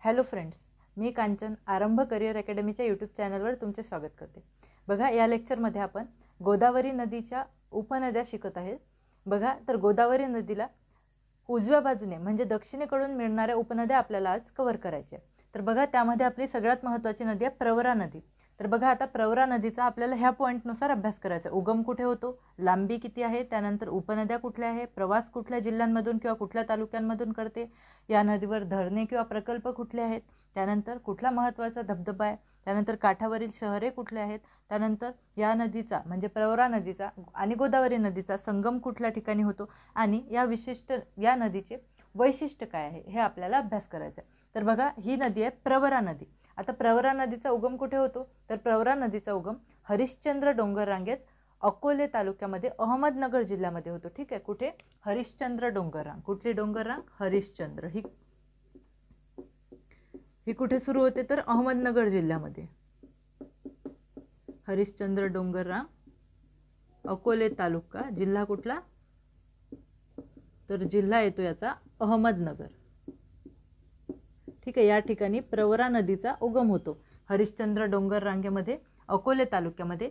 Hello friends, मी कांचन आरंभ career अकॅडमीच्या YouTube चॅनलवर तुमचे स्वागत करते। बघा, या लेक्चरमध्ये आपण गोदावरी नदीच्या उपनद्या शिकत आहेत। बघा, तर गोदावरी नदीला उजव्या बाजूने म्हणजे दक्षिणेकडून मिळणाऱ्या उपनद्या आपल्याला आज कव्हर करायच्या। तर बघा, त्यामध्ये आपली सगळ्यात महत्त्वाची नदी आहे प्रवरा नदी। तर बघा, आता प्रवरा नदीचा आपल्याला ह्या पॉइंटनुसार अभ्यास करायचा। उगम कुठे होतो, लांबी किती आहे, त्यानंतर उपनद्या कुठल्या आहे, प्रवास कुठल्या जिल्ह्यांमधून किंवा कुठल्या तालुक्यांमधून करते, या नदीवर धरणे किंवा प्रकल्प कुठले आहेत, त्यानंतर कुठला महत्त्वाचा धबधबा आहे, त्यानंतर काठावरील शहरे कुठले आहेत, त्यानंतर या नदीचा म्हणजे प्रवरा नदीचा आणि गोदावरी नदीचा संगम कुठल्या ठिकाणी होतो आणि या विशिष्ट या नदीचे वैशिष्ट्य काय आहे हे आपल्याला अभ्यास करायचा आहे। तर बघा, ही नदी आहे प्रवरा नदी। आता प्रवरा नदीचा उगम कुठे होतो, तर प्रवरा नदीचा उगम हरिश्चंद्र डोंगर रांगेत अकोले तालुक्यामध्ये अहमदनगर जिल्ह्यामध्ये होतो। ठीक आहे, कुठे, हरिश्चंद्र डोंगर रांग। कुठली डोंगर रांग, हरिश्चंद्र। ही कुठे सुरू होते, तर अहमदनगर जिल्ह्यामध्ये। हरिश्चंद्र डोंगर रांग अकोले तालुका, जिल्हा कुठला, तर जिल्हा येतो याचा अहमदनगर। ठीक आहे, या ठिकाणी प्रवरा नदीचा उगम होतो हरिश्चंद्र डोंगर रांगेमध्ये अकोले तालुक्यामध्ये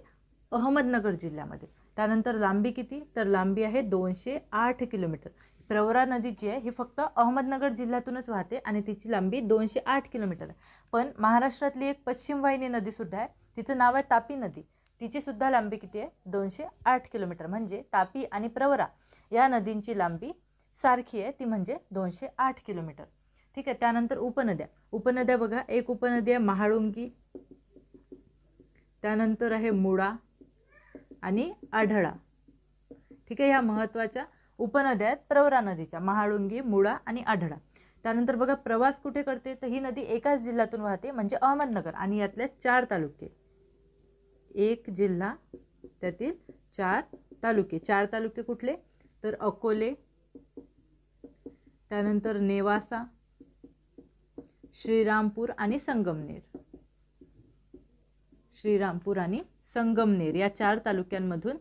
अहमदनगर जिल्ह्यामध्ये। त्यानंतर लांबी किती, तर लांबी आहे 208 किलोमीटर। प्रवरा नदी जी आहे ही फक्त अहमदनगर जिल्ह्यातूनच वाहते आणि तिची लांबी 208 किलोमीटर आहे। पण महाराष्ट्रातली एक पश्चिम वाहिनी नदी सुद्धा आहे, तिचं नाव आहे तापी नदी। तिची सुद्धा लांबी किती आहे, 208 किलोमीटर। म्हणजे तापी आणि प्रवरा या नदींची लांबी सारखी आहे, ती म्हणजे 208 किलोमीटर। ठीक आहे, त्यानंतर उपनद्या बघा, एक उपनदी आहे महाळुंगी, त्यानंतर आहे मुळा आणि आढळा। ठीक आहे, ह्या महत्त्वाच्या उपनद्या आहेत प्रवरा नदीच्या, महाळुंगी, मुळा आणि आढळा। त्यानंतर बघा, प्रवास कुठे करते, तर ही नदी एकाच जिल्ह्यातून वाहते म्हणजे अहमदनगर आणि यातल्या 4 तालुके। एक जिल्हा, त्यातील 4 तालुके। 4 तालुके कुठले, तर अकोले, त्यानंतर नेवासा, श्रीरामपूर आणि संगमनेर। श्रीरामपूर आणि संगमनेर या 4 तालुक्यांमधून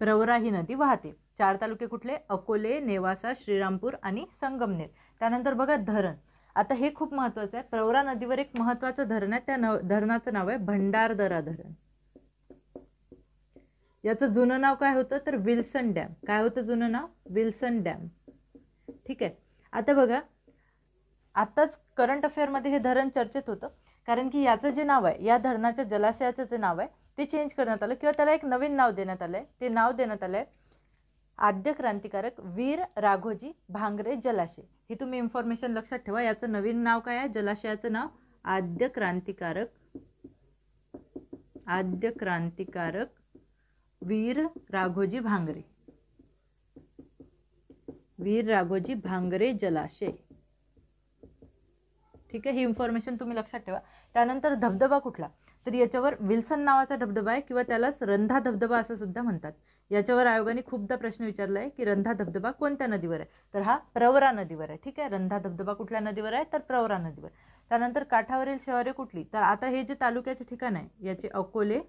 प्रवरा ही नदी वाहते। 4 तालुके कुठले, अकोले, नेवासा, श्रीरामपूर आणि संगमनेर। त्यानंतर बघा, धरण। आता हे खूप महत्त्वाचं आहे, प्रवरा नदीवर एक महत्त्वाचं धरण आहे, त्या धरणाचं नाव आहे भंडारदरा धरण। याचं जुनं नाव काय होतं, तर विल्सन डॅम। काय होतं जुनं नाव, विल्सन डॅम। ठीक आहे, आता बघा, आताच करंट अफेअरमध्ये हे धरण चर्चेत होतं, कारण की याचं जे नाव आहे, या धरणाच्या जलाशयाचं जे नाव आहे ते चेंज करण्यात आलं किंवा त्याला एक नवीन नाव देण्यात आलं आहे। ते नाव देण्यात आलं आहे आद्य क्रांतिकारक वीर राघोजी भांगरे जलाशय। ही तुम्ही इन्फॉर्मेशन लक्षात ठेवा, याचं नवीन नाव काय आहे, जलाशयाचं नाव आद्य क्रांतिकारक वीर राघोजी भांगरे जलाशय। ठीक आहे, ही इन्फॉर्मेशन तुम्ही लक्षात ठेवा। त्यानंतर धबधबा कुठला, तर याच्यावर विल्सन नावाचा धबधबा आहे किंवा त्यालाच रंधा धबधबा असं सुद्धा म्हणतात। याच्यावर आयोगाने खूपदा प्रश्न विचारला आहे की रंधा धबधबा कोणत्या नदीवर आहे, तर हा प्रवरा नदीवर आहे। ठीक आहे, रंधा धबधबा कुठल्या नदीवर आहे, तर प्रवरा नदीवर। त्यानंतर काठावरील शहरे कुठली, तर आता हे जे तालुक्याचे ठिकाण आहे याचे अकोले,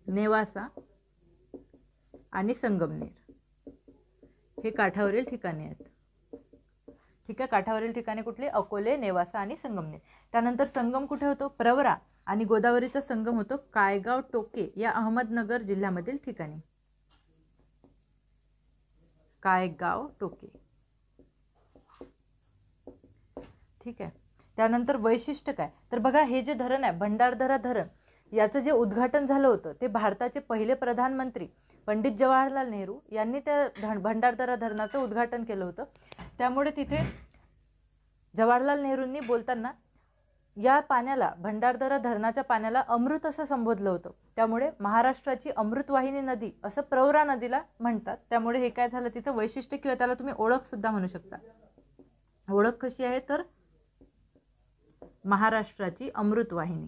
नेवासा आणि संगमनेर हे काठावरील ठिकाणे आहेत। ठीक आहे, काठावरील ठिकाणे कुठली, अकोले, नेवासा आणि संगमनेर। त्यानंतर संगम कुठे होतो, प्रवरा आणि गोदावरीचा संगम होतो कायगाव टोके या अहमदनगर जिल्ह्यामधील ठिकाणी। कायगाव टोके। ठीक आहे, त्यानंतर वैशिष्ट्य काय, तर बघा, हे जे धरण आहे भंडारदरा धरण, याचं जे उद्घाटन झालं होतं ते भारताचे पहिले प्रधानमंत्री पंडित जवाहरलाल नेहरू यांनी त्या भंडारदरा धरणाचं उद्घाटन केलं होतं। त्यामुळे तिथे जवाहरलाल नेहरूंनी बोलताना या पाण्याला, भंडारदरा धरणाच्या पाण्याला अमृत असं संबोधलं होतं। त्यामुळे महाराष्ट्राची अमृतवाहिनी नदी असं प्रवरा नदीला म्हणतात। त्यामुळे हे काय झालं, तिथं वैशिष्ट्य किंवा त्याला तुम्ही ओळख सुद्धा म्हणू शकता। ओळख कशी आहे, तर महाराष्ट्राची अमृतवाहिनी।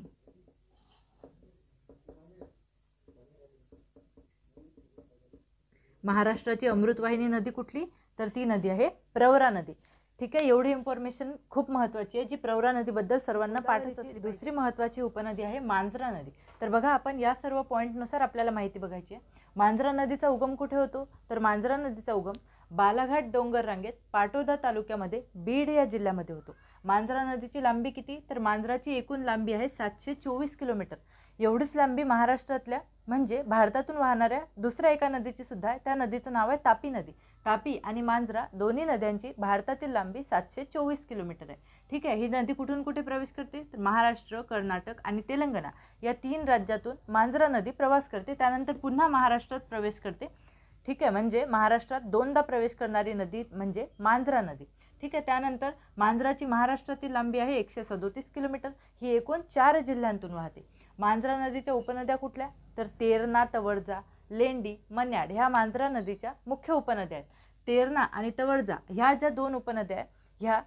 महाराष्ट्राची अमृतवाहिनी नदी कुठली, तर ती नदी आहे प्रवरा नदी। ठीक आहे, एवढी इन्फॉर्मेशन खूप महत्त्वाची आहे जी प्रवरा नदीबद्दल सर्वांना पाठच असते। दुसरी महत्त्वाची उपनदी आहे मांजरा नदी। तर बघा, आपण या सर्व पॉईंटनुसार आपल्याला माहिती बघायची आहे। मांजरा नदीचा उगम कुठे होतो, तर मांजरा नदीचा उगम बालाघाट डोंगर रांगेत पाटोदा तालुक्यामध्ये बीड या जिल्ह्यामध्ये होतो। मांजरा नदीची लांबी किती, तर मांजराची एकूण लांबी आहे 724 किलोमीटर। एवढीच लांबी महाराष्ट्रातल्या म्हणजे भारतातून वाहणाऱ्या दुसऱ्या एका नदीची सुद्धा आहे, त्या नदीचं नाव आहे तापी नदी। तापी आणि मांजरा दोन्ही नद्यांची भारतातील लांबी 724 किलोमीटर आहे। ठीक आहे, ही नदी कुठून कुठे प्रवेश करते, तर महाराष्ट्र, कर्नाटक आणि तेलंगणा या 3 राज्यातून मांजरा नदी प्रवास करते, त्यानंतर पुन्हा महाराष्ट्रात प्रवेश करते। ठीक आहे, म्हणजे महाराष्ट्रात दोनदा प्रवेश करणारी नदी म्हणजे मांजरा नदी। ठीक आहे, त्यानंतर मांजराची महाराष्ट्रातील लांबी आहे 137 किलोमीटर। ही एकूण 4 जिल्ह्यांतून वाहते। मांजरा नदीच्या उपनद्या कुठल्या, तर तेरणा, तवळजा, लेंडी, मन्याड ह्या मांजरा नदीच्या मुख्य उपनद्या आहेत। तेरणा आणि तवळजा ह्या ज्या 2 उपनद्या आहेत, ह्या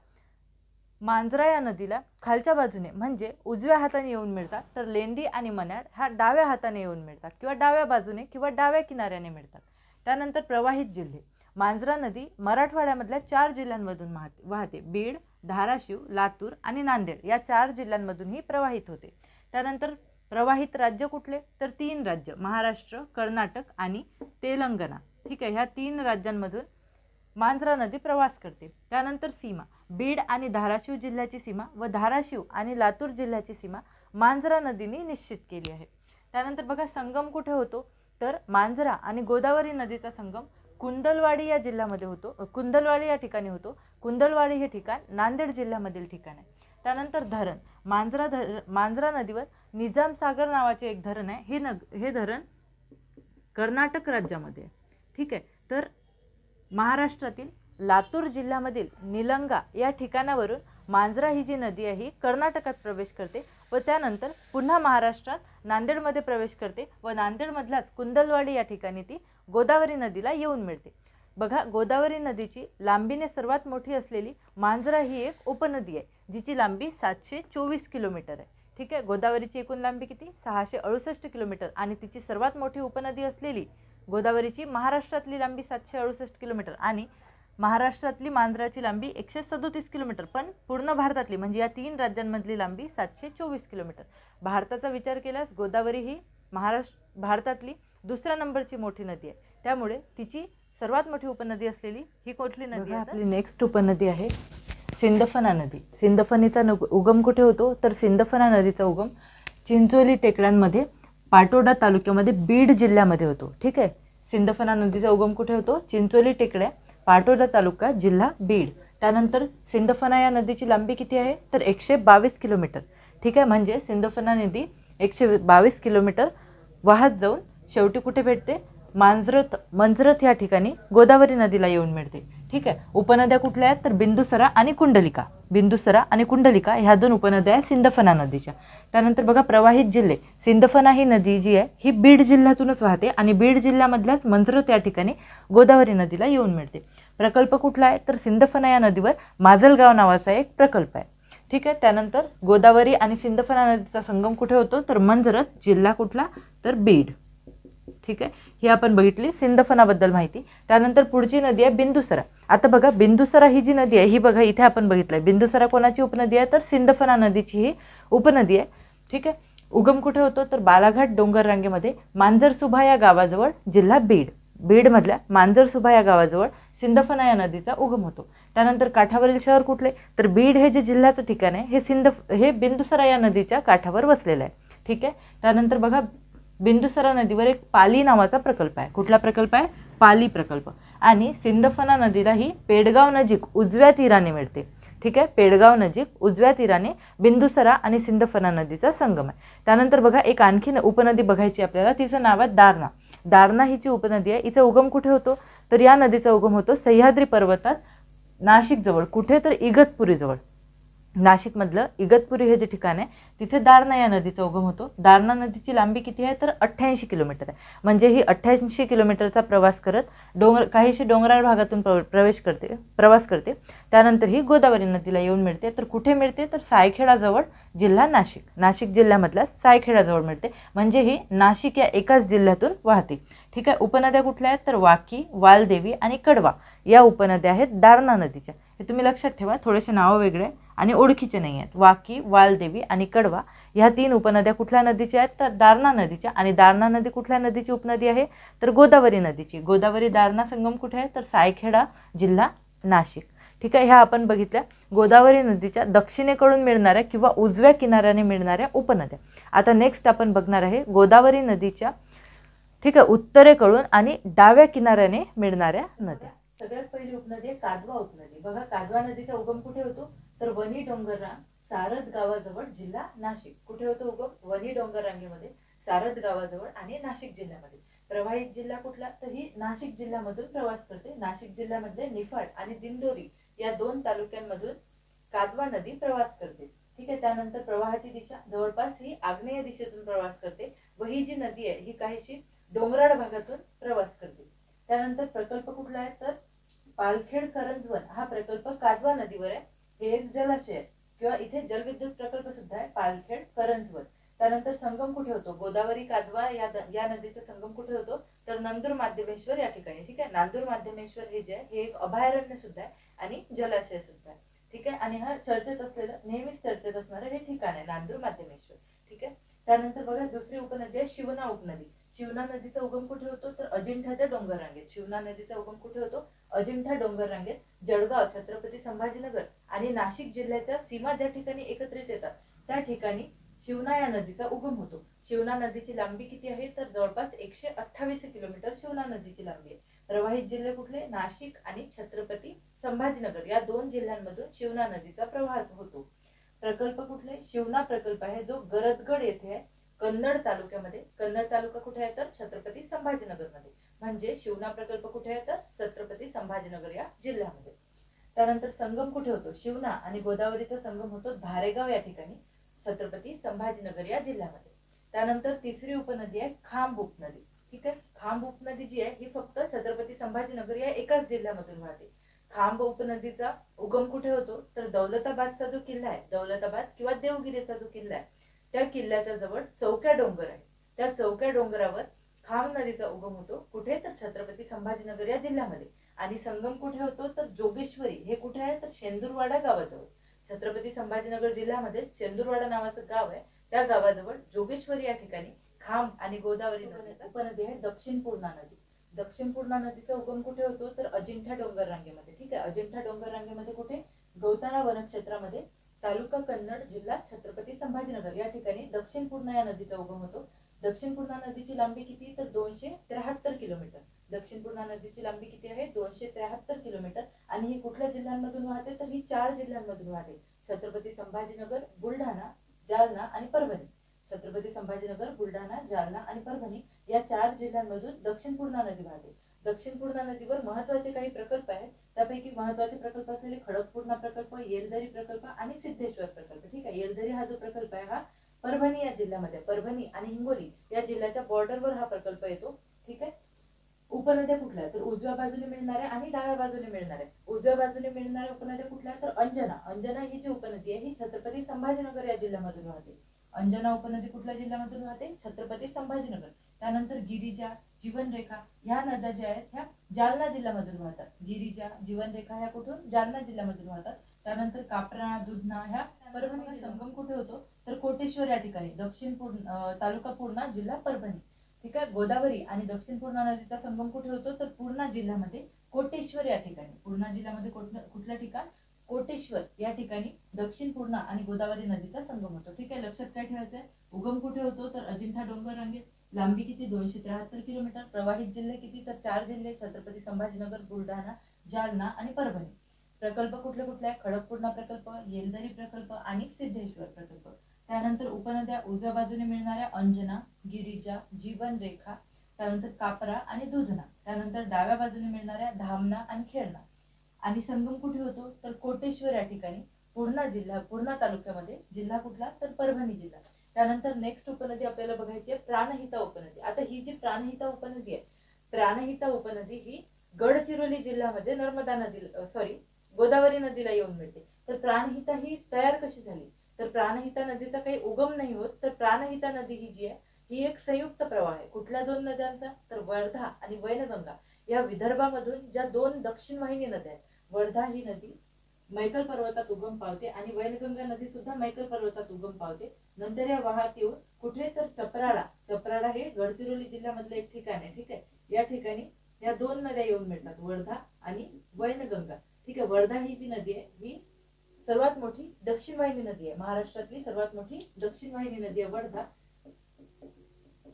मांजरा या नदीला खालच्या बाजूने म्हणजे उजव्या हाताने येऊन मिळतात, तर लेंडी आणि मन्याड ह्या डाव्या हाताने येऊन मिळतात किंवा डाव्या बाजूने किंवा डाव्या किनाऱ्याने मिळतात। त्यानंतर प्रवाहित जिल्हे, मांजरा नदी मराठवाड्यामधल्या 4 जिल्ह्यांमधून वाहते। बीड, धाराशिव, लातूर आणि नांदेड या 4 जिल्ह्यांमधून ही प्रवाहित होते। त्यानंतर प्रवाहित राज्य कुठले, तर 3 राज्य महाराष्ट्र, कर्नाटक आणि तेलंगणा। ठीक आहे, ह्या 3 राज्यांमधून मांजरा नदी प्रवास करते। त्यानंतर सीमा, बीड आणि धाराशिव जिल्ह्याची सीमा व धाराशिव आणि लातूर जिल्ह्याची सीमा मांजरा नदीने निश्चित केली आहे। त्यानंतर बघा संगम कुठे होतो, तर मांजरा आणि गोदावरी नदीचा संगम कुंदलवाडी या जिल्ह्यामध्ये होतो, कुंदलवाडी या ठिकाणी होतो। कुंदलवाडी हे ठिकाण नांदेड जिल्ह्यामधील ठिकाण आहे। त्यानंतर धरण, मांजरा नदीवर निजामसागर नावाचे एक धरण आहे। हे धरण कर्नाटक राज्यामध्ये आहे। ठीक आहे, तर महाराष्ट्रातील लातूर जिल्ह्यामधील निलंगा या ठिकाणावरून मांजरा ही जी नदी आहे ही कर्नाटकात प्रवेश करते व त्यानंतर पुन्हा महाराष्ट्रात नांदेडमध्ये प्रवेश करते व नांदेडमधल्याच कुंदलवाडी या ठिकाणी ती गोदावरी नदीला येऊन मिळते। बघा, गोदावरी नदीची लांबीने सर्वात मोठी असलेली मांजरा ही एक उपनदी आहे, जिची लांबी 724 किलोमीटर आहे। ठीक आहे, गोदावरीची एकूण लांबी किती, 668 किलोमीटर आणि तिची सर्वात मोठी उपनदी असलेली गोदावरीची महाराष्ट्रातली लांबी 768 किलोमीटर आणि महाराष्ट्रातली मांजराची लांबी 137 किलोमीटर, पण पूर्ण भारतातली म्हणजे या 3 राज्यांमधली लांबी 724 किलोमीटर। भारताचा विचार केल्यास गोदावरी ही भारतातली दुसऱ्या नंबरची मोठी नदी आहे, त्यामुळे तिची सर्वात मोठी उपनदी असलेली ही कुठली नदी आहे, आपली नेक्स्ट उपनदी आहे सिंदफणा नदी। सिंदफणीचा उगम कुठे होतो, तर सिंदफणा नदीचा उगम चिंचोली टेकड्यांमध्ये पाटोदा तालुक्यामध्ये बीड जिल्ह्यामध्ये होतो। ठीक आहे, सिंदफणा नदीचा उगम कुठे होतो, चिंचोली टेकड्या, पाटोदा तालुका, जिल्हा बीड। त्यानंतर सिंदफणा या नदीची लांबी किती आहे, तर 122 किलोमीटर। ठीक आहे, म्हणजे सिंदफणा नदी 122 किलोमीटर वाहत जाऊन शेवटी कुठे भेटते, मंजरत या ठिकाणी गोदावरी नदीला येऊन मिळते। ठीक आहे, उपनद्या कुठल्या आहेत, तर बिंदुसरा आणि कुंडलिका ह्या 2 उपनद्या आहेत सिंदफणा नदीच्या। त्यानंतर बघा प्रवाहित जिल्हे, सिंदफणा ही नदी जी आहे ही बीड जिल्ह्यातूनच वाहते आणि बीड जिल्ह्यामधल्याच मंजरत या ठिकाणी गोदावरी नदीला येऊन मिळते। प्रकल्प कुठला आहे, तर सिंदफणा या नदीवर माजलगाव नावाचा एक प्रकल्प आहे। ठीक आहे, त्यानंतर गोदावरी आणि सिंदफणा नदीचा संगम कुठे होतो, तर मंजरत, जिल्हा कुठला, तर बीड। ठीक आहे, ही आपण बघितली सिंदफणाबद्दल माहिती। त्यानंतर पुढची नदी आहे बिंदुसरा। आता बघा, बिंदुसरा ही जी नदी आहे ही बघा इथे आपण बघितलंय, बिंदुसरा कोणाची उपनदी आहे, तर सिंदफणा नदीची ही उपनदी आहे। ठीक आहे, उगम कुठे होतो, तर बालाघाट डोंगर रांगेमध्ये मांजरसुभा या गावाजवळ, जिल्हा बीड। बीडमधल्या मांजरसुभा या गावाजवळ सिंदफणा या नदीचा उगम होतो। त्यानंतर काठावरील शहर कुठले, तर बीड हे जे जिल्ह्याचं ठिकाण आहे हे बिंदुसरा या नदीच्या काठावर वसलेलं आहे। ठीक आहे, त्यानंतर बघा बिंदुसरा नदीवर एक पाली नावाचा प्रकल्प आहे। कुठला प्रकल्प आहे, पाली प्रकल्प। आणि सिंदफणा नदीला ही पेडगाव नजीक उजव्या तीराने मिळते। ठीक आहे, पेडगाव नजीक उजव्या तीराने बिंदुसरा आणि सिंदफणा नदीचा संगम आहे। त्यानंतर बघा एक आणखी उपनदी बघायची आपल्याला, तिचं नाव आहे दारणा। दारणा ही जी उपनदी आहे हिचा उगम कुठे होतो, तर या नदीचा उगम होतो सह्याद्री पर्वतात नाशिक जवळ, कुठे, तर इगतपुरी जवळ। नाशिकमधलं इगतपुरी हे जे ठिकाण आहे तिथे दारणा या नदीचा उगम होतो। दारणा नदीची लांबी किती आहे, तर 88 किलोमीटर आहे। म्हणजे ही 88 किलोमीटरचा प्रवास करत काहीशी डोंगराळ भागातून प्रवास करते। त्यानंतर ही गोदावरी नदीला येऊन मिळते। तर कुठे मिळते, तर सायखेडाजवळ, जिल्हा नाशिक जिल्ह्यामधल्या सायखेडाजवळ मिळते। म्हणजे ही नाशिक या एकाच जिल्ह्यातून वाहते। ठीक आहे, उपनद्या कुठल्या आहेत, तर वाकी, वालदेवी आणि कडवा या उपनद्या आहेत दारणा नदीच्या। हे तुम्ही लक्षात ठेवा, थोडेसे नाव वेगळे आणि ओळखीचे नाही आहेत. वाकी, वालदेवी आणि कडवा ह्या 3 उपनद्या कुठल्या नदीच्या आहेत? तर दारणा नदीच्या. आणि दारणा नदी कुठल्या नदीची उपनदी आहे? तर गोदावरी नदीची. गोदावरी दारणा संगम कुठे आहे? तर सायखेडा, जिल्हा नाशिक. ठीक आहे, ह्या आपण बघितल्या गोदावरी नदीच्या दक्षिणेकडून मिळणाऱ्या किंवा उजव्या किनाऱ्याने मिळणाऱ्या उपनद्या. आता नेक्स्ट आपण बघणार आहे गोदावरी नदीच्या ठीक आहे उत्तरेकडून आणि डाव्या किनाऱ्याने मिळणाऱ्या नद्या. सगळ्यात पहिली उपनदी आहे कादवा उपनदी. बघा, कादवा नदीचा उगम कुठे होतो? तर वणी डोंगररांग, सारद गावाजवळ, जिल्हा नाशिक. कुठे होतो उगम? वणी डोंगर रांगेमध्ये, सारद गावाजवळ आणि नाशिक जिल्ह्यामध्ये. प्रवाहित जिल्हा कुठला? तर ही नाशिक जिल्ह्यामधून प्रवास करते. नाशिक जिल्ह्यामधले निफाड आणि दिंडोरी या 2 तालुक्यांमधून कादवा नदी प्रवास करते. ठीक आहे, त्यानंतर प्रवाहाची दिशा जवळपास ही आग्नेय दिशेतून प्रवास करते व ही जी नदी आहे ही काहीशी डोंगराळ भागातून प्रवास करते. त्यानंतर प्रकल्प कुठला आहे? तर पालखेड करंजवन हा प्रकल्प कादवा नदीवर आहे. हे एक जलाशय आहे किंवा इथे जलविद्युत प्रकल्प सुद्धा आहे, पालखेड करंजवन. त्यानंतर संगम कुठे होतो? गोदावरी कादवा या नदीचा संगम कुठे होतो? तर नांदूर माध्यमेश्वर या ठिकाणी. ठीक आहे, नांदूर माध्यमेश्वर हे जे आहे हे एक अभयारण्य सुद्धा आहे आणि जलाशय सुद्धा आहे. ठीक आहे, आणि हा चर्चेत असलेलं नेहमीच चर्चेत असणारं हे ठिकाण आहे नांदूर माध्यमेश्वर. ठीक आहे, त्यानंतर बघा दुसरी उपनदी आहे शिवना उपनदी. शिवना नदीचा उगम कुठे होतो? तर अजिंठ्याच्या डोंगर रांगेत. शिवना नदीचा उगम कुठे होतो? अजिंठा डोंगर रांगेत. जळगाव, छत्रपती संभाजीनगर आणि नाशिक जिल्ह्याच्या सीमा ज्या ठिकाणी एकत्रित येतात त्या ठिकाणी शिवना या नदीचा उगम होतो. शिवना नदीची लांबी किती आहे? तर जवळपास 128 किलोमीटर शिवना नदीची लांबी आहे. प्रवाहित जिल्हे कुठले? नाशिक आणि छत्रपती संभाजीनगर या 2 जिल्ह्यांमधून शिवना नदीचा प्रवाह होतो. प्रकल्प कुठले? शिवना प्रकल्प आहे जो गरजगड येथे आहे, कन्नड तालुक्यामध्ये. कन्नड तालुका कुठे आहे? तर छत्रपती संभाजीनगर मध्ये. म्हणजे शिवना प्रकल्प कुठे आहे? तर छत्रपती संभाजीनगर या जिल्ह्यामध्ये. त्यानंतर संगम कुठे होतो? शिवना आणि गोदावरीचा संगम होतो धारेगाव या ठिकाणी, छत्रपती संभाजीनगर या जिल्ह्यामध्ये. त्यानंतर तिसरी उपनदी आहे खांब उपनदी. ठीक आहे, खांब उपनदी जी आहे ही फक्त छत्रपती संभाजीनगर या एकाच जिल्ह्यामधून वाहते. खांब उपनदीचा उगम कुठे होतो? तर दौलताबादचा जो किल्ला आहे, दौलताबाद किंवा देवगिरीचा जो किल्ला आहे त्या किल्ल्याच्या जवळ चौक्या डोंगर आहे. त्या चौक्या डोंगरावर खांब नदीचा उगम होतो. कुठे? तर छत्रपती संभाजीनगर या जिल्ह्यामध्ये. आणि संगम कुठे होतो? तर जोगेश्वरी हे कुठे आहे? तर शेंदूरवाडा गावाजवळ. छत्रपती संभाजीनगर जिल्ह्यामध्ये शेंदूरवाडा नावाचं गाव आहे, त्या गावाजवळ जोगेश्वरी या ठिकाणी खांब आणि गोदावरी उपनदी आहे दक्षिण पूर्णा नदी. दक्षिण पूर्णा नदीचा उगम कुठे होतो? तर अजिंठा डोंगर रांगेमध्ये. ठीक आहे, अजिंठा डोंगर रांगेमध्ये कुठे? गौताळा वनक्षेत्रामध्ये, तालुका कन्नड, जिल्हा छत्रपती संभाजीनगर या ठिकाणी दक्षिण पूर्णा या नदीचा उगम होतो. दक्षिण पूर्णा नदीची लांबी किती? तर 273 किलोमीटर. दक्षिण पूर्णा नदीची लांबी किती आहे? 273 किलोमीटर. आणि ही कुठल्या जिल्ह्यांमधून वाहते? तर ही 4 जिल्ह्यांमधून वाहते, छत्रपती संभाजीनगर, बुलढाणा, जालना आणि परभणी. छत्रपती संभाजीनगर, बुलढाणा, जालना आणि परभणी या 4 जिल्ह्यांमधून दक्षिण पूर्णा नदी वाहते. दक्षिण पूर्णा नदीवर महत्वाचे काही प्रकल्प आहेत, त्यापैकी महत्वाचे प्रकल्प असलेले खडकपूर्णा प्रकल्प, येलदरी प्रकल्प आणि सिद्धेश्वर प्रकल्प. ठीक आहे, येलदरी हा जो प्रकल्प आहे हा परभणी या जिल्ह्यामध्ये, परभणी आणि हिंगोली या जिल्ह्याच्या बॉर्डरवर हा प्रकल्प येतो. ठीक आहे, उपनद्या कुठल्या? तर उजव्या बाजूने मिळणाऱ्या आणि डाव्या बाजूने मिळणाऱ्या. उजव्या बाजूने मिळणाऱ्या उपनद्या कुठल्या? तर अंजना. अंजना ही जी उपनदी आहे ही छत्रपती संभाजीनगर या जिल्ह्यामधून वाहते. अंजना उपनदी कुठल्या जिल्ह्यामधून वाहते? छत्रपती संभाजीनगर. त्यानंतर गिरिजा, जीवनरेखा ह्या नद्या ज्या आहेत ह्या जालना जिल्ह्यामधून वाहतात. गिरिजा, जीवनरेखा ह्या कुठून? जालना जिल्ह्यामधून वाहतात. त्यानंतर कापरा, दुधना ह्या परभणी. संगम कुठे होतो? तर कोटेश्वर या ठिकाणी, दक्षिण तालुका पूर्णा, जिल्हा परभणी. ठीक आहे, गोदावरी आणि दक्षिण पूर्णा नदीचा संगम कुठे होतो? तर पूर्णा जिल्ह्यामध्ये कोटेश्वर या ठिकाणी. पूर्णा जिल्ह्यामध्ये कुठलं ठिकाण? कोटेश्वर या ठिकाणी दक्षिण पूर्णा आणि गोदावरी नदीचा संगम होतो. ठीक आहे, लक्षात काय ठेवायचंय? उगम कुठे होतो? तर अजिंठा डोंगर रांगेत. लांबी किती? 273 किलोमीटर. प्रवाहित जिल्हे किती? तर 4 जिल्हे, छत्रपती संभाजीनगर, बुलढाणा, जालना आणि परभणी. प्रकल्प कुठले कुठले आहे? खडकपूर्णा प्रकल्प, येलदरी प्रकल्प आणि सिद्धेश्वर प्रकल्प. त्यानंतर उपनद्या उजव्या बाजूने मिळणाऱ्या अंजना, गिरिजा, जीवनरेखा, त्यानंतर कापरा आणि दुधना. त्यानंतर डाव्या बाजूने मिळणाऱ्या धामणा आणि खेळणा. आणि संगम कुठे होतो? तर कोटेश्वर या ठिकाणी, पूर्णा जिल्हा, पूर्णा तालुक्यामध्ये. जिल्हा कुठला? तर परभणी जिल्हा. त्यानंतर नेक्स्ट उपनदी आपल्याला बघायची आहे प्राणहिता उपनदी. आता ही जी प्राणहिता उपनदी आहे, प्राणहिता उपनदी ही गडचिरोली जिल्ह्यामध्ये नर्मदा नदी गोदावरी नदीला येऊन मिळते. तर प्राणहिता ही तयार कशी झाली? तर प्राणहिता नदीचा काही उगम नाही होत, तर प्राणहिता नदी ही जी आहे ही एक संयुक्त प्रवाह आहे. कुठल्या 2 नद्यांचा? तर वर्धा आणि वैनगंगा या विदर्भामधून ज्या 2 दक्षिण वाहिनी नद्या आहेत. वर्धा ही नदी मैकल पर्वतात उगम पावते आणि वैनगंगा नदी सुद्धा मैकल पर्वतात उगम पावते. नंतर या वाहत येऊन कुठे तर चपराळा हे गडचिरोली जिल्ह्यामधलं एक ठिकाण आहे. ठीक आहे, या ठिकाणी या दोन नद्या येऊन मिळतात, वर्धा आणि वैनगंगा. ठीक आहे, वर्धा ही जी नदी आहे ही सर्वात मोठी दक्षिण वाहिनी नदी आहे. महाराष्ट्रातली सर्वात मोठी दक्षिण वाहिनी नदी आहे वर्धा.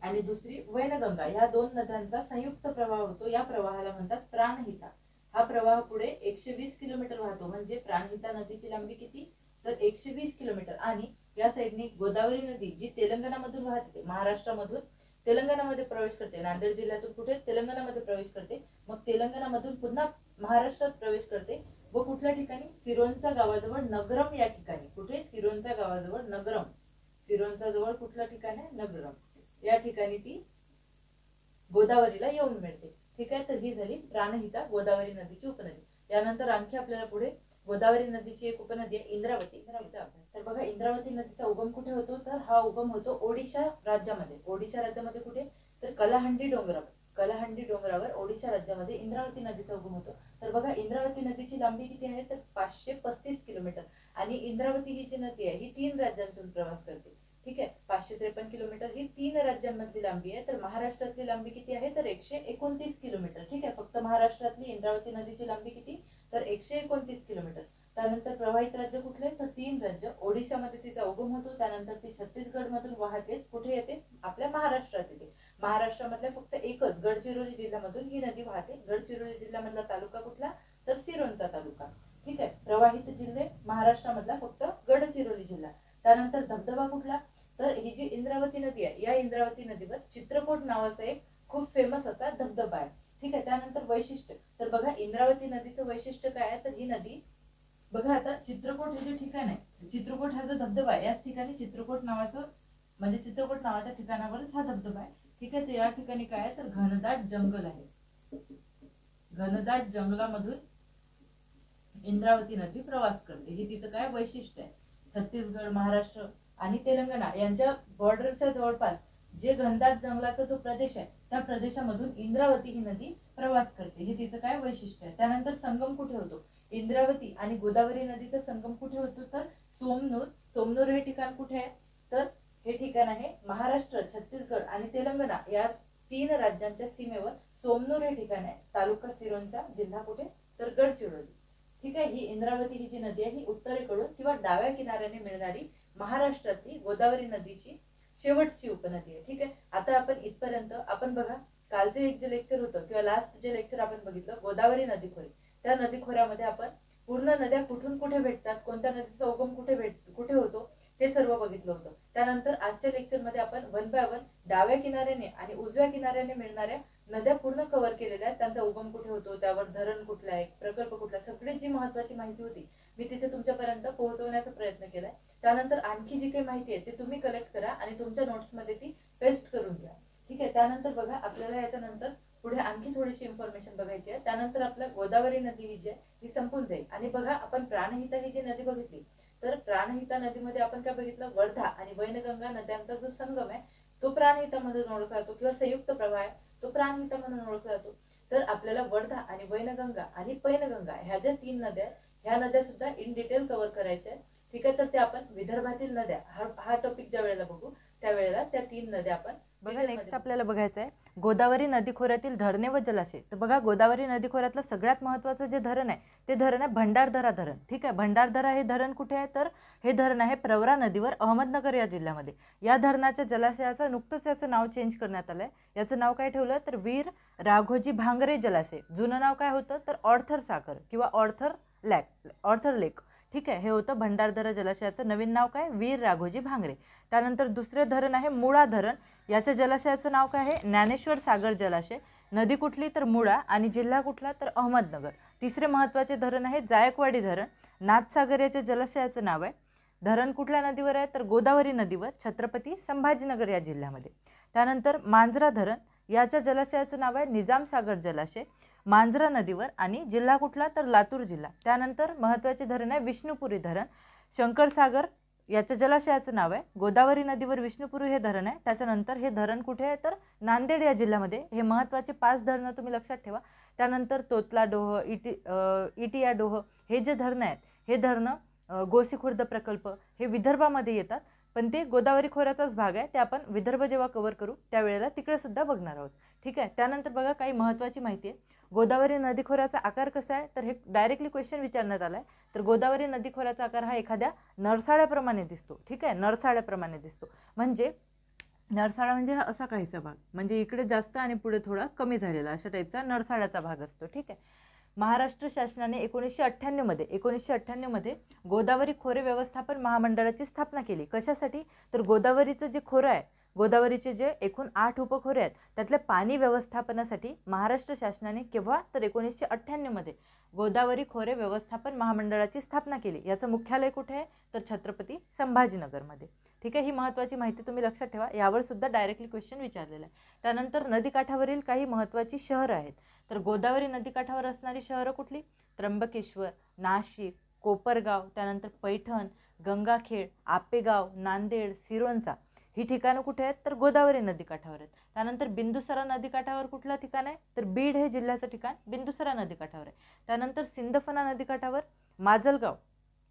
आणि दुसरी वैनगंगा. या दोन नद्यांचा संयुक्त प्रवाह होतो. या प्रवाहाला म्हणतात प्राणहिता. हा प्रवाह पुढे 120 किलोमीटर वाहतो. म्हणजे प्राणहिता नदीची लांबी किती, तर 120 किलोमीटर. आणि या साईडने गोदावरी नदी जी तेलंगणामधून वाहते, महाराष्ट्रामधून तेलंगणामध्ये प्रवेश करते. नांदेड जिल्ह्यातून कुठे तेलंगणामध्ये प्रवेश करते, मग तेलंगणामधून पुन्हा महाराष्ट्रात प्रवेश करते व कुठल्या ठिकाणी सिरोंचा गावाजवळ नगरम या ठिकाणी. कुठे, सिरोंचा गावाजवळ नगरम. सिरोंचा जवळ कुठलं ठिकाण आहे, नगरम. या ठिकाणी ती गोदावरीला येऊन मिळते. ठीक आहे, तर ही झाली प्राणहिता गोदावरी नदीची उपनदी. यानंतर आणखी आपल्याला पुढे गोदावरी नदीची एक उपनदी आहे इंद्रावती. तर बघा, इंद्रावती नदीचा उगम कुठे होतो, तर हा उगम होतो ओडिशा राज्यामध्ये. ओडिशा राज्यामध्ये कुठे, तर कलाहंडी डोंगरावर. कलाहंडी डोंगरावर ओडिशा राज्यामध्ये इंद्रावती नदीचा उगम होतो. तर बघा, इंद्रावती नदीची लांबी किती आहे, तर 535 किलोमीटर. आणि इंद्रावती ही जी नदी आहे ही 3 राज्यांतून प्रवास करते. ठीक आहे, 553 किलोमीटर ही 3 राज्यांमधली लांबी आहे. तर महाराष्ट्रातली लांबी किती आहे, तर 129 किलोमीटर. ठीक आहे, फक्त महाराष्ट्रातली इंद्रावती नदीची लांबी किती, तर 129 किलोमीटर. त्यानंतर प्रवाहित राज्य कुठले, तर 3 राज्य. ओडिशामध्ये तिचा उगम होतो, त्यानंतर ती छत्तीसगड मधून वाहते. कुठे येते, आपल्या महाराष्ट्रात येते. महाराष्ट्रामधल्या फक्त एकच गडचिरोली जिल्ह्यामधून ही नदी वाहते. गडचिरोली जिल्ह्यामधला तालुका कुठला, तर सिरोंचा तालुका. ठीक आहे, प्रवाहित जिल्हे महाराष्ट्रामधला फक्त गडचिरोली जिल्हा. त्यानंतर धबधबा कुठला, तर ही जी इंद्रावती नदी आहे या इंद्रावती नदीवर चित्रकोट नावाचा एक खूप फेमस असा धबधबा आहे. ठीक आहे, त्यानंतर वैशिष्ट्य. तर बघा, इंद्रावती नदीचं वैशिष्ट्य काय आहे, तर ही नदी बघा, आता चित्रकोट हे जे ठिकाण आहे, चित्रकोट हा जो धबधबा आहे याच ठिकाणी चित्रकोट नावाचं म्हणजे चित्रकोट नावाच्या ठिकाणावरच हा धबधबा आहे. ठीक आहे, तर या ठिकाणी काय आहे, तर घनदाट जंगल आहे. घनदाट जंगलामधून इंद्रावती नदी प्रवास करते. हे तिचं काय वैशिष्ट्य आहे. छत्तीसगड, महाराष्ट्र आणि तेलंगणा यांच्या बॉर्डरच्या जवळपास जे घनदाट जंगलाचा जो प्रदेश आहे त्या प्रदेशामधून इंद्रावती ही नदी प्रवास करते. हे तिचं काय वैशिष्ट्य आहे. त्यानंतर संगम कुठे होतो, इंद्रावती आणि गोदावरी नदीचा संगम कुठे होतो, तर सोमनूर. सोमनूर हे ठिकाण कुठे आहे, तर हे ठिकाण आहे महाराष्ट्र, छत्तीसगड आणि तेलंगणा या 3 राज्यांच्या सीमेवर सोमनूर हे ठिकाण आहे. तालुका सिरोंचा, जिल्हा कुठे, तर गडचिरोली. ठीक आहे, ही इंद्रावती ही जी नदी आहे ही उत्तरेकडून किंवा डाव्या किनाऱ्याने मिळणारी महाराष्ट्रातली गोदावरी नदीची शेवटची उपनदी आहे. ठीक आहे, आता आपण इथपर्यंत आपण बघा, कालचे एक जे लेक्चर होतं किंवा लास्ट जे लेक्चर आपण बघितलं गोदावरी नदीखोरे, त्या नदीखोऱ्यामध्ये आपण पूर्ण नद्या कुठून कुठे भेटतात, कोणत्या नदीचा उगम कुठे होतो ते सर्व बघितलं होतं. त्यानंतर आजच्या लेक्चरमध्ये आपण 1 बाय 1 डाव्या किनाऱ्याने आणि उजव्या किनाऱ्याने मिळणाऱ्या नद्या पूर्ण कव्हर केलेल्या आहेत. त्यांचा उगम कुठे होतो, त्यावर धरण कुठला आहे, प्रकल्प कुठला, सगळी जी महत्वाची माहिती होती मी तिथे तुमच्यापर्यंत पोहोचवण्याचा प्रयत्न केलाय. त्यानंतर आणखी जी काही माहिती आहे ते तुम्ही कलेक्ट करा आणि तुमच्या नोट्समध्ये ती पेस्ट करून घ्या. ठीक आहे, त्यानंतर बघा, आपल्याला याच्यानंतर पुढे आणखी थोडीशी इन्फॉर्मेशन बघायची आहे. त्यानंतर आपल्या गोदावरी नदी ही जी आहे ती संपून जाईल. आणि बघा, आपण प्राणहिता ही जी नदी बघितली, तर प्राणहिता नदीमध्ये आपण काय बघितलं, वर्धा आणि वैनगंगा नद्यांचा जो संगम आहे तो प्राणहिता म्हणून ओळखला जातो किंवा संयुक्त प्रवाह आहे तो प्राणहिता म्हणून ओळखला जातो. तर आपल्याला वर्धा आणि वैनगंगा आणि पैनगंगा ह्या ज्या 3 नद्या आहेत ह्या नद्या सुद्धा इन डिटेल कव्हर करायच्या आहेत. ठीक आहे, तर ते आपण विदर्भातील नद्या हा टॉपिक ज्या वेळेला बघू त्यावेळेला त्या 3 नद्या आपण बघा. नेक्स्ट आपल्याला बघायचं आहे गोदावरी नदी खोऱ्यातील धरणे व जलाशय. तर बघा, गोदावरी नदी खोऱ्यातलं सगळ्यात महत्त्वाचं जे धरण आहे ते धरण आहे भंडारदरा धरण. ठीक आहे, भंडारदरा हे धरण कुठे आहे, तर हे धरण आहे प्रवरा नदीवर, अहमदनगर या जिल्ह्यामध्ये. या धरणाच्या जलाशयाचं नुकतंच याचं नाव चेंज करण्यात आलंय. याचं नाव काय ठेवलं, तर वीर राघोजी भांगरे जलाशय. जुनं नाव काय होतं, तर ऑर्थर सागर किंवा ऑर्थर लेक. ठीक आहे, हे होतं भंडारदरा जलाशयाचं नवीन नाव काय, वीर राघोजी भांगरे. त्यानंतर दुसरे धरण आहे मुळा धरण. याच्या जलाशयाचं नाव काय आहे, ज्ञानेश्वर सागर जलाशय. नदी कुठली, तर मुळा आणि जिल्हा कुठला, तर अहमदनगर. तिसरे महत्त्वाचे धरण आहे जायकवाडी धरण. नाथसागर याच्या जलाशयाचं नाव आहे. धरण कुठल्या नदीवर आहे, तर गोदावरी नदीवर, छत्रपती संभाजीनगर या जिल्ह्यामध्ये. त्यानंतर मांजरा धरण. याच्या जलाशयाचं नाव आहे निजामसागर जलाशय, मांजरा नदीवर आणि जिल्हा कुठला, तर लातूर जिल्हा. त्यानंतर महत्त्वाचे धरण आहे विष्णुपुरी धरण. शंकरसागर याच्या जलाशयाचं नाव आहे. गोदावरी नदीवर विष्णुपुरी हे धरण आहे. त्याच्यानंतर हे धरण कुठे आहे, तर नांदेड या जिल्ह्यामध्ये. हे महत्त्वाचे 5 धरणं तुम्ही लक्षात ठेवा. त्यानंतर तोतला डोह, इटिया डोह हे जे धरणं आहेत हे धरणं गोसीखुर्द प्रकल्प हे विदर्भामध्ये येतात, पण ते गोदावरी खोऱ्याचाच भाग आहे. ते आपण विदर्भ जेव्हा कव्हर करू त्यावेळेला तिकडे सुद्धा बघणार आहोत. ठीक आहे. त्यानंतर बघा काही महत्त्वाची माहिती आहे. गोदावरी नदी खोऱ्याचा आकार कसा आहे, तर हे डायरेक्टली क्वेश्चन विचारण्यात आला आहे. तर गोदावरी नदी खोऱ्याचा आकार हा एखाद्या नरसाळ्याप्रमाणे दिसतो. ठीक आहे, नरसाळ्याप्रमाणे दिसतो. म्हणजे नरसाळा म्हणजे हा असा काहीचा भाग, म्हणजे इकडे जास्त आणि पुढे थोडा कमी झालेला अशा टाईपचा नरसाळ्याचा भाग असतो. ठीक आहे. महाराष्ट्र शासनाने 1998 मध्ये गोदावरी खोरे व्यवस्थापन महामंडळाची स्थापना केली. कशासाठी, तर गोदावरीचं जे खोरं आहे, गोदावरीचे जे एकूण 8 उपखोरे आहेत त्यातल्या पाणी व्यवस्थापनासाठी महाराष्ट्र शासनाने केव्हा, तर 1998 मध्ये गोदावरी खोरे व्यवस्थापन महामंडळाची स्थापना केली. याचं मुख्यालय कुठे आहे, तर छत्रपती संभाजीनगरमध्ये. ठीक आहे. ही महत्त्वाची माहिती तुम्ही लक्षात ठेवा, यावर सुद्धा डायरेक्टली क्वेश्चन विचारलेला आहे. त्यानंतर नदीकाठावरील काही महत्त्वाची शहरं आहेत. तर गोदावरी नदीकाठावर असणारी शहरं कुठली, त्र्यंबकेश्वर, नाशिक, कोपरगाव, त्यानंतर पैठण, गंगाखेड, आपेगाव, नांदेड, सिरोंचा ही ठिकाणं कुठे आहेत, तर गोदावरी नदीकाठावर आहेत. त्यानंतर बिंदुसरा नदीकाठावर कुठलं ठिकाण आहे, तर बीड हे जिल्ह्याचं ठिकाण बिंदुसरा नदीकाठावर आहे. त्यानंतर सिंदफणा नदीकाठावर माजलगाव,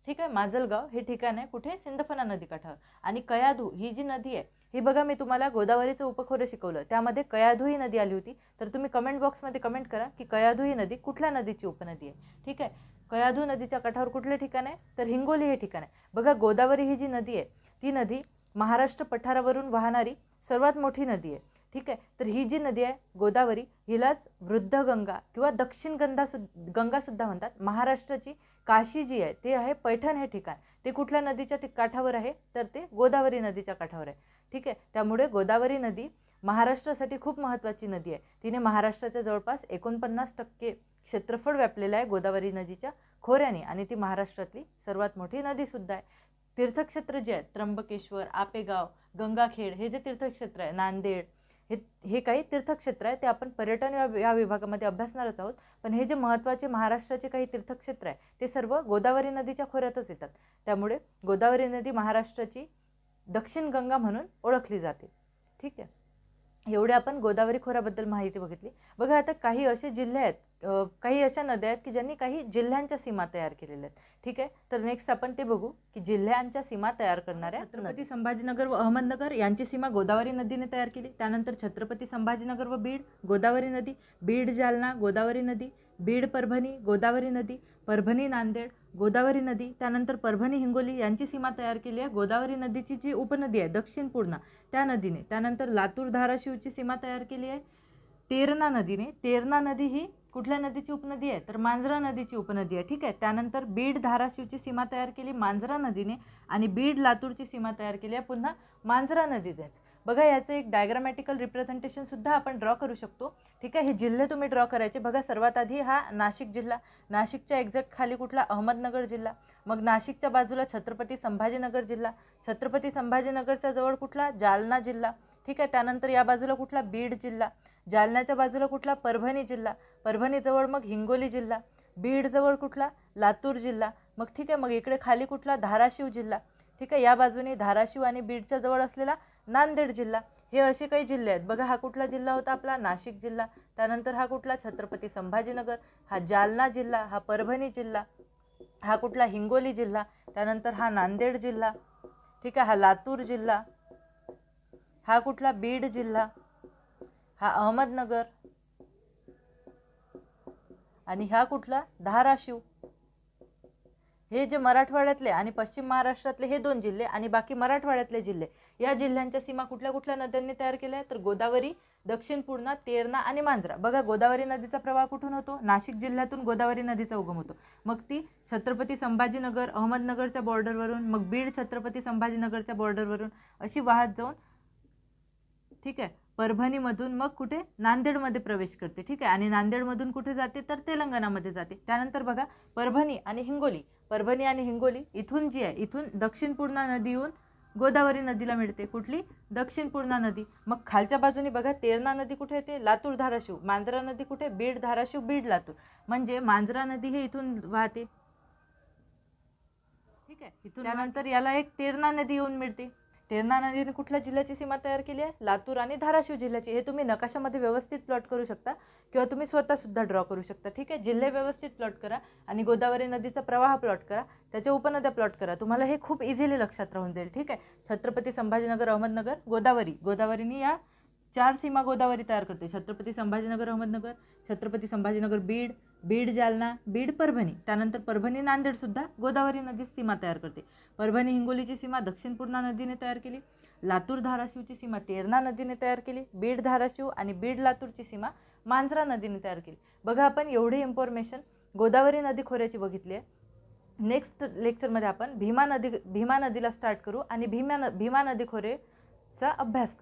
ठीक आहे, माजलगाव हे ठिकाण आहे कुठे, सिंदफणा नदीकाठावर. आणि कयाधू ही जी नदी आहे, ही बघा मी तुम्हाला गोदावरीचं उपखोरं शिकवलं, त्यामध्ये कयाधू ही नदी आली होती. तर तुम्ही कमेंट बॉक्समध्ये कमेंट करा की कयाधू ही नदी कुठल्या नदीची उपनदी आहे. ठीक आहे. कयाधू नदीच्या काठावर कुठले ठिकाण आहे, तर हिंगोली हे ठिकाण आहे. बघा गोदावरी ही जी नदी आहे, ती नदी महाराष्ट्र पठारावरून वाहणारी सर्वात मोठी नदी आहे. ठीक आहे. तर ही जी नदी आहे गोदावरी, हिलाच वृद्धगंगा किंवा दक्षिण गंगा सुद्धा म्हणतात. महाराष्ट्राची काशी जी आहे ते आहे पैठण हे ठिकाण, ते कुठल्या नदीच्या काठावर आहे, तर ते गोदावरी नदीच्या काठावर आहे. ठीक आहे. त्यामुळे गोदावरी नदी महाराष्ट्रासाठी खूप महत्त्वाची नदी आहे. तिने महाराष्ट्राच्या जवळपास 49% क्षेत्रफळ व्यापलेलं आहे गोदावरी नदीच्या खोऱ्याने, आणि ती महाराष्ट्रातली सर्वात मोठी नदीसुद्धा आहे. तीर्थक्षेत्र जे आहेत त्र्यंबकेश्वर, आपेगाव, गंगाखेड हे जे तीर्थक्षेत्र आहे, नांदेड, हे काही तीर्थक्षेत्र आहे, ते आपण पर्यटन या विभागामध्ये अभ्यासणारच आहोत. पण हे जे महत्त्वाचे महाराष्ट्राचे काही तीर्थक्षेत्र आहे ते सर्व गोदावरी नदीच्या खोऱ्यातच येतात. त्यामुळे गोदावरी नदी महाराष्ट्राची दक्षिण गंगा म्हणून ओळखली जाते. ठीक आहे. एवढे आपण गोदावरी खोऱ्याबद्दल माहिती बघितली. बघा आता काही असे जिल्हे आहेत, काही अशा नद्या आहेत की ज्यांनी काही जिल्ह्यांच्या सीमा तयार केलेल्या आहेत. ठीक आहे. तर नेक्स्ट आपण ते बघू की जिल्ह्यांच्या सीमा तयार करणाऱ्या छत्रपती संभाजीनगर व अहमदनगर यांची सीमा गोदावरी नदीने तयार केली. त्यानंतर छत्रपती संभाजीनगर व बीड गोदावरी नदी, बीड जालना गोदावरी नदी, बीड परभणी गोदावरी नदी, परभणी नांदेड गोदावरी नदी, त्यानंतर परभणी हिंगोली यांची सीमा तयार केली आहे गोदावरी नदीची जी उपनदी आहे दक्षिण पूर्णा त्या नदीने. त्यानंतर लातूर धाराशिवची सीमा तयार केली आहे तेरणा नदीने. तेरणा नदी ही कुठल्या नदीची उपनदी आहे, तर मांजरा नदीची उपनदी आहे. ठीक आहे. त्यानंतर बीड धाराशिवची सीमा तयार केली मांजरा नदीने, आणि बीड लातूरची सीमा तयार केली आहे पुन्हा मांजरा नदीनेच. बघा याचं एक डायग्रामॅटिकल रिप्रेझेंटेशन सुद्धा आपण ड्रॉ करू शकतो. ठीक आहे. हे जिल्हे तुम्ही ड्रॉ करायचे. बघा सर्वात आधी हा नाशिक जिल्हा, नाशिकच्या एक्झॅक्ट खाली कुठला, अहमदनगर जिल्हा, मग नाशिकच्या बाजूला छत्रपती संभाजीनगर जिल्हा, छत्रपती संभाजीनगरच्या जवळ कुठला, जालना जिल्हा. ठीक आहे. त्यानंतर या बाजूला कुठला, बीड जिल्हा, जालन्याच्या बाजूला कुठला, परभणी जिल्हा, परभणीजवळ मग हिंगोली जिल्हा, बीडजवळ कुठला, लातूर जिल्हा. मग ठीक आहे, मग इकडे खाली कुठला, धाराशिव जिल्हा. ठीक आहे. या बाजूने धाराशिव आणि बीडच्या जवळ असलेला नांदेड जिल्हा. हे असे काही जिल्हे आहेत. बघा हा कुठला जिल्हा होता आपला, नाशिक जिल्हा. त्यानंतर हा कुठला, छत्रपती संभाजीनगर, हा जालना जिल्हा, हा परभणी जिल्हा, हा कुठला, हिंगोली जिल्हा. त्यानंतर हा नांदेड जिल्हा. ठीक आहे. हा लातूर जिल्हा, हा कुठला, बीड जिल्हा, हा अहमदनगर, आणि हा कुठला, धाराशिव. हे जे मराठवाड्यातले आणि पश्चिम महाराष्ट्रातले हे 2 जिल्हे आणि बाकी मराठवाड्यातले जिल्हे, या जिल्ह्यांच्या सीमा कुठल्या कुठल्या नद्यांनी तयार केल्या, तर गोदावरी, दक्षिण पूर्णा, तेरणा आणि मांजरा. बघा गोदावरी नदीचा प्रवाह कुठून होतो, नाशिक जिल्ह्यातून गोदावरी नदीचा उगम होतो. मग ती छत्रपती संभाजीनगर अहमदनगरच्या बॉर्डरवरून, मग बीड छत्रपती संभाजीनगरच्या बॉर्डरवरून अशी वाहत जाऊन, ठीक आहे, परभणीमधून मग कुठे, नांदेडमध्ये प्रवेश करते. ठीक आहे. आणि नांदेडमधून कुठे जाते, तर तेलंगणामध्ये जाते. त्यानंतर बघा परभणी आणि हिंगोली, परभणी आणि हिंगोली इथून जी आहे, इथून दक्षिण पूर्णा नदी येऊन गोदावरी नदीला मिळते. कुठली, दक्षिण पूर्णा नदी. मग खालच्या बाजूने बघा तेरणा नदी कुठे येते, लातूर धाराशिव. मांजरा नदी कुठे, बीड धाराशिव बीड लातूर. म्हणजे मांजरा नदी हे इथून वाहते. ठीक आहे. इथून त्यानंतर याला एक तेरणा नदी येऊन मिळते. तेरणा नदीने कुठल्या जिल्ह्याची सीमा तयार केली आहे? लातूर आणि धाराशिव जिल्ह्याची. हे तुम्ही नकाशामध्ये व्यवस्थित प्लॉट करू शकता किंवा तुम्ही स्वतःसुद्धा ड्रॉ करू शकता. ठीक आहे, जिल्हे व्यवस्थित प्लॉट करा आणि गोदावरी नदीचा प्रवाह प्लॉट करा, त्याच्या उपनद्या प्लॉट करा. तुम्हाला हे खूप इझिली लक्षात राहून जाईल. ठीक आहे, छत्रपती संभाजीनगर अहमदनगर गोदावरीने या 4 सीमा गोदावरी तयार करते. छत्रपती संभाजीनगर अहमदनगर, छत्रपती संभाजीनगर बीड जालना, बीड परभणी, त्यानंतर परभणी नांदेड सुद्धा गोदावरी नदी सीमा तयार करते. परभणी हिंगोलीची सीमा दक्षिण पूर्णा नदीने तयार केली. लातूर धाराशिवची सीमा तेरणा नदीने तयार केली. बीड धाराशिव आणि बीड लातूरची सीमा मांजरा नदीने तयार केली. बघा, आपण एवढी इन्फॉर्मेशन गोदावरी नदी खोऱ्याची बघितली आहे. नेक्स्ट लेक्चरमध्ये आपण भीमा नदीला स्टार्ट करू आणि भीमा नदी खोरेचा अभ्यास करू.